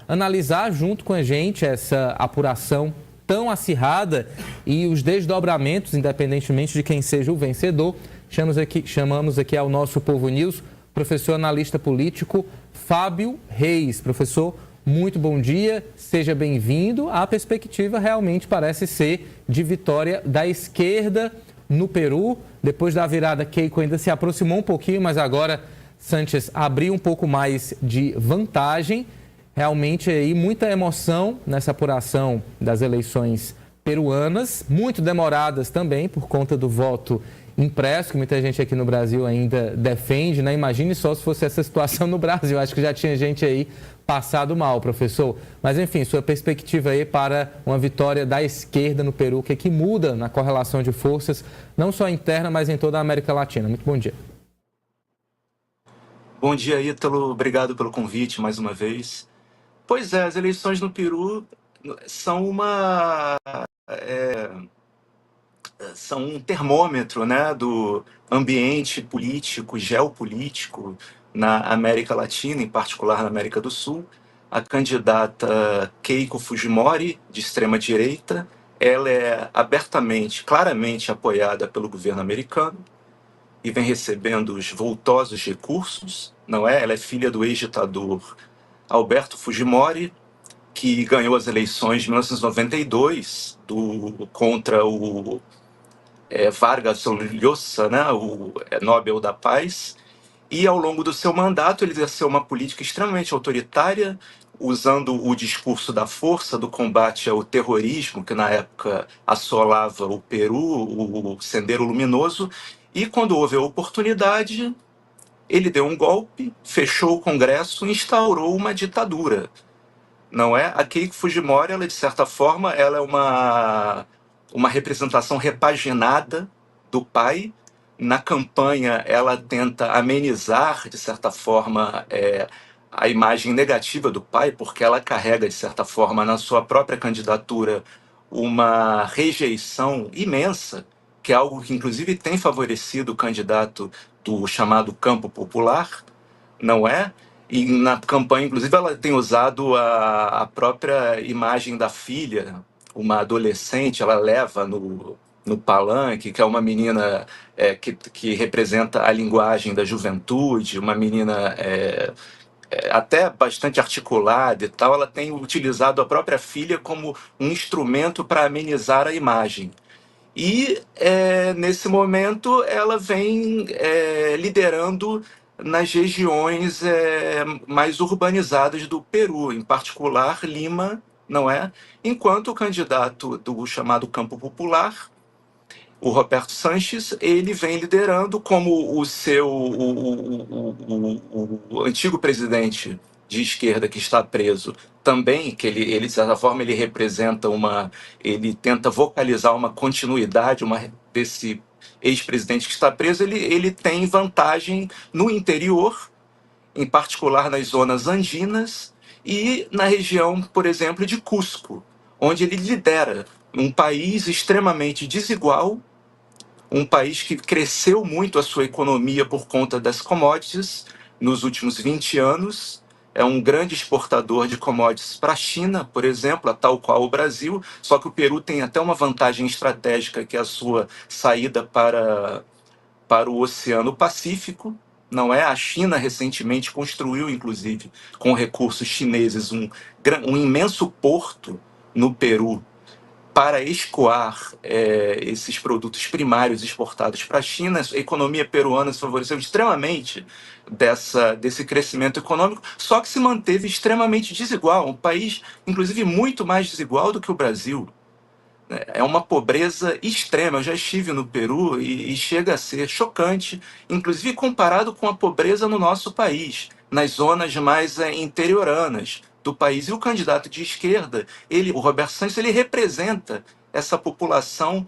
analisar junto com a gente essa apuração tão acirrada e os desdobramentos, independentemente de quem seja o vencedor. Chamamos aqui ao nosso Povo News, professor analista político Fábio Reis. Professor, muito bom dia, seja bem-vindo. A perspectiva realmente parece ser de vitória da esquerda no Peru. Depois da virada, Keiko ainda se aproximou um pouquinho, mas agora Sánchez abriu um pouco mais de vantagem. Realmente aí muita emoção nessa apuração das eleições peruanas, muito demoradas também por conta do voto impresso, que muita gente aqui no Brasil ainda defende, né? Imagine só se fosse essa situação no Brasil, acho que já tinha gente aí passado mal, professor. Mas enfim, sua perspectiva aí para uma vitória da esquerda no Peru, que muda na correlação de forças, não só interna, mas em toda a América Latina. Muito bom dia. Bom dia, Ítalo. Obrigado pelo convite mais uma vez. Pois é, as eleições no Peru são são um termômetro, né, do ambiente político, geopolítico na América Latina, em particular na América do Sul. A candidata Keiko Fujimori, de extrema-direita, ela é abertamente, claramente apoiada pelo governo americano e vem recebendo os vultosos recursos, não é? Ela é filha do ex-ditador Alberto Fujimori, que ganhou as eleições de 1992 contra o Vargas Llosa, né, o Nobel da Paz, e ao longo do seu mandato ele exerceu uma política extremamente autoritária, usando o discurso da força, do combate ao terrorismo, que na época assolava o Peru, o Sendero Luminoso, e quando houve a oportunidade, ele deu um golpe, fechou o Congresso e instaurou uma ditadura. Não é? A Keiko Fujimori, ela, de certa forma, ela é uma representação repaginada do pai. Na campanha, ela tenta amenizar, de certa forma, a imagem negativa do pai, porque ela carrega, de certa forma, na sua própria candidatura, uma rejeição imensa, que é algo que, inclusive, tem favorecido o candidato do chamado campo popular, não é? E na campanha, inclusive, ela tem usado a própria imagem da filha, uma adolescente, ela leva no palanque, que é uma menina que representa a linguagem da juventude, uma menina até bastante articulada e tal. Ela tem utilizado a própria filha como um instrumento para amenizar a imagem. E, nesse momento, ela vem liderando nas regiões mais urbanizadas do Peru, em particular Lima, não é? Enquanto o candidato do chamado Campo Popular, o Roberto Sanches, ele vem liderando como o antigo presidente de esquerda que está preso também, que ele de certa forma ele representa ele tenta vocalizar uma continuidade desse ex-presidente que está preso. Ele tem vantagem no interior, em particular nas zonas andinas e na região, por exemplo, de Cusco, onde ele lidera um país extremamente desigual, um país que cresceu muito a sua economia por conta das commodities nos últimos 20 anos, é um grande exportador de commodities para a China, por exemplo, tal qual o Brasil, só que o Peru tem até uma vantagem estratégica, que é a sua saída para o Oceano Pacífico, não é? A China recentemente construiu, inclusive, com recursos chineses, um imenso porto no Peru, para escoar esses produtos primários exportados para a China. A economia peruana se favoreceu extremamente desse crescimento econômico, só que se manteve extremamente desigual, um país, inclusive, muito mais desigual do que o Brasil. É uma pobreza extrema. Eu já estive no Peru e chega a ser chocante, inclusive comparado com a pobreza no nosso país, nas zonas mais interioranas do país. E o candidato de esquerda, o Roberto Santos, ele representa essa população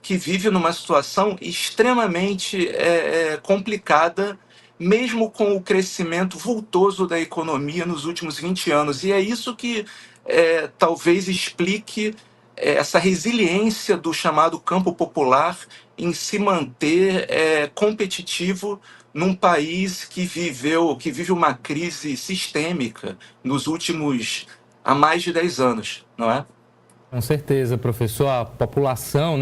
que vive numa situação extremamente complicada, mesmo com o crescimento vultoso da economia nos últimos 20 anos. E é isso que talvez explique essa resiliência do chamado campo popular em se manter competitivo num país que vive uma crise sistêmica há mais de 10 anos, não é? Com certeza, professor. A população,